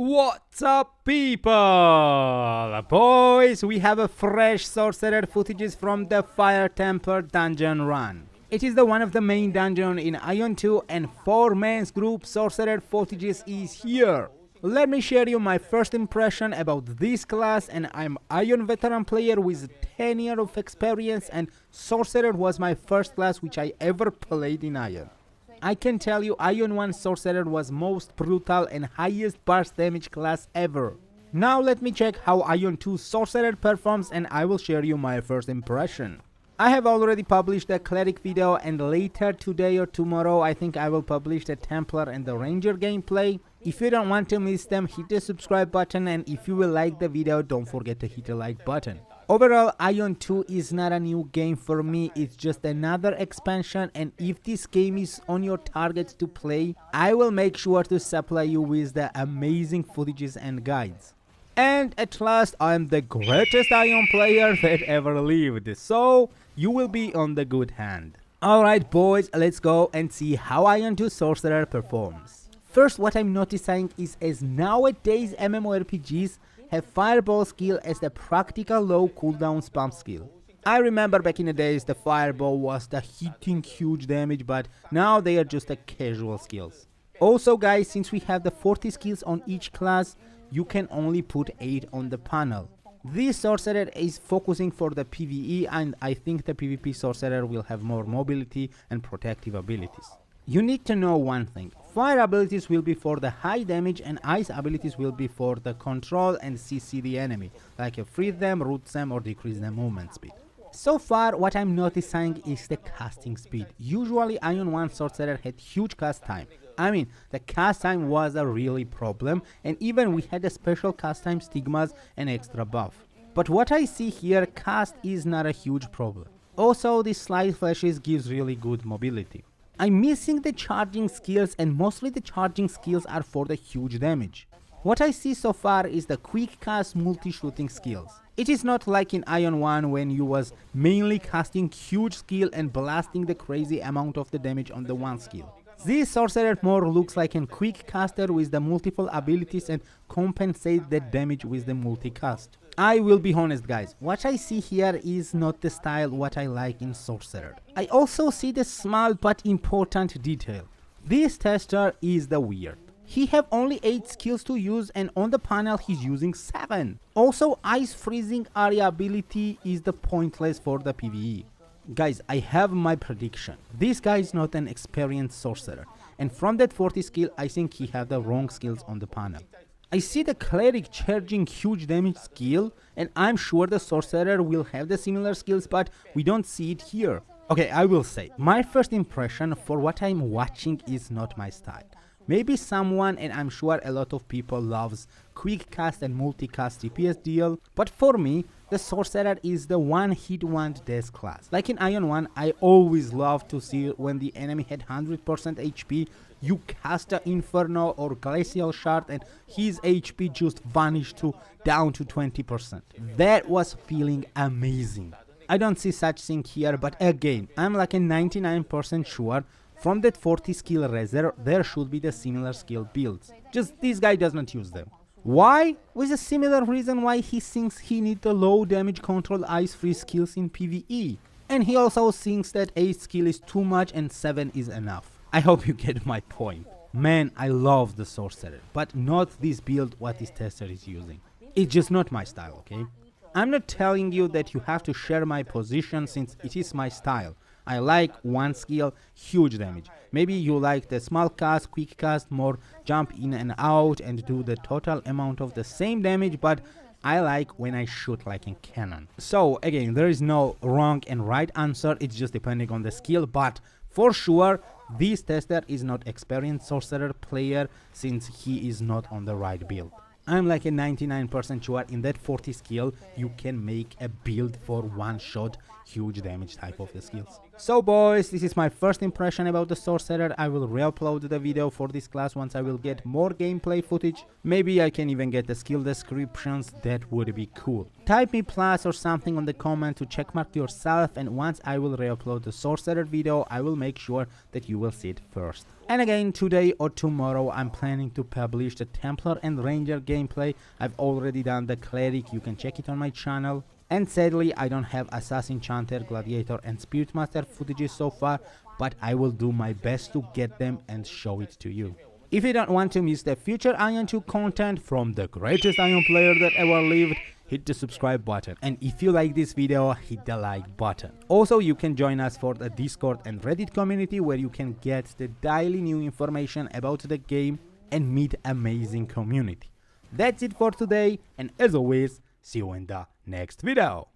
What's up, people? Boys, we have a fresh Sorcerer footages from the Fire Temple dungeon run. It is the one of the main dungeon in AION 2 and 4-man's group Sorcerer footages is here. Let me share you my first impression about this class, and I'm AION veteran player with 10 years of experience, and Sorcerer was my first class which I ever played in AION. I can tell you AION 1 Sorcerer was most brutal and highest burst damage class ever. Now let me check how AION 2 Sorcerer performs and I will share you my first impression. I have already published a cleric video, and later today or tomorrow I think I will publish the Templar and the Ranger gameplay. If you don't want to miss them, hit the subscribe button, and if you will like the video, don't forget to hit the like button. Overall, AION 2 is not a new game for me, it's just another expansion, and if this game is on your target to play, I will make sure to supply you with the amazing footages and guides. And at last, I am the greatest AION player that ever lived, so you will be on the good hand. Alright boys, let's go and see how AION 2 Sorcerer performs. First, what I'm noticing is as nowadays MMORPGs have Fireball skill as the practical low cooldown spam skill. I remember back in the days the Fireball was the hitting huge damage, but now they are just the casual skills. Also guys, since we have the 40 skills on each class, you can only put 8 on the panel. This Sorcerer is focusing for the PvE, and I think the PvP Sorcerer will have more mobility and protective abilities. You need to know one thing, fire abilities will be for the high damage and ice abilities will be for the control and CC the enemy, like freeze them, root them or decrease their movement speed. So far what I'm noticing is the casting speed. Usually AION 1 Sorcerer had huge cast time. I mean, the cast time was a really problem, and even we had a special cast time stigmas and extra buff. But what I see here, cast is not a huge problem. Also, the slide flashes gives really good mobility. I'm missing the charging skills, and mostly the charging skills are for the huge damage. What I see so far is the quick cast multi-shooting skills. It is not like in AION 1 when you was mainly casting huge skill and blasting the crazy amount of the damage on the one skill. This Sorcerer more looks like a quick caster with the multiple abilities and compensate the damage with the multicast. I will be honest guys, what I see here is not the style what I like in Sorcerer. I also see the small but important detail. This tester is the weird. He have only 8 skills to use, and on the panel he's using 7. Also, ice freezing area ability is the pointless for the PvE. Guys, I have my prediction. This guy is not an experienced Sorcerer, and from that 40 skill I think he have the wrong skills on the panel. I see the cleric charging huge damage skill, and I'm sure the Sorcerer will have the similar skills, but we don't see it here. Okay, I will say, my first impression for what I'm watching is not my style. Maybe someone, and I'm sure a lot of people loves quick cast and multicast DPS deal, but for me, the Sorcerer is the one hit one death class. Like in AION 1, I always love to see when the enemy had 100% HP, you cast a Inferno or Glacial Shard and his HP just vanished down to 20%. That was feeling amazing. I don't see such thing here, but again, I'm like a 99% sure from that 40 skill reserve, there should be the similar skill builds. Just this guy does not use them. Why? With a similar reason why he thinks he needs the low damage control ice freeze skills in PvE. And he also thinks that 8 skill is too much and 7 is enough. I hope you get my point. Man, I love the Sorcerer, but not this build what this tester is using. It's just not my style, okay? I'm not telling you that you have to share my position since it is my style. I like one skill, huge damage. Maybe you like the small cast, quick cast, more jump in and out and do the total amount of the same damage, but I like when I shoot like a cannon. So again, there is no wrong and right answer, it's just depending on the skill, but for sure, this tester is not experienced Sorcerer player since he is not on the right build. I'm like a 99% sure in that 40 skill you can make a build for one shot huge damage type of the skills. So boys, this is my first impression about the Sorcerer. I will re-upload the video for this class once I will get more gameplay footage. Maybe I can even get the skill descriptions, that would be cool. Type me plus or something on the comment to checkmark yourself, and once I will re-upload the Sorcerer video, I will make sure that you will see it first. And again, today or tomorrow I'm planning to publish the Templar and Ranger gameplay. I've already done the Cleric, you can check it on my channel. And sadly, I don't have Assassin, Chanter, Gladiator and Spirit Master footages so far, but I will do my best to get them and show it to you. If you don't want to miss the future AION 2 content from the greatest AION player that ever lived, hit the subscribe button. And if you like this video, hit the like button. Also, you can join us for the Discord and Reddit community where you can get the daily new information about the game and meet amazing community. That's it for today, and as always, see you in the next video.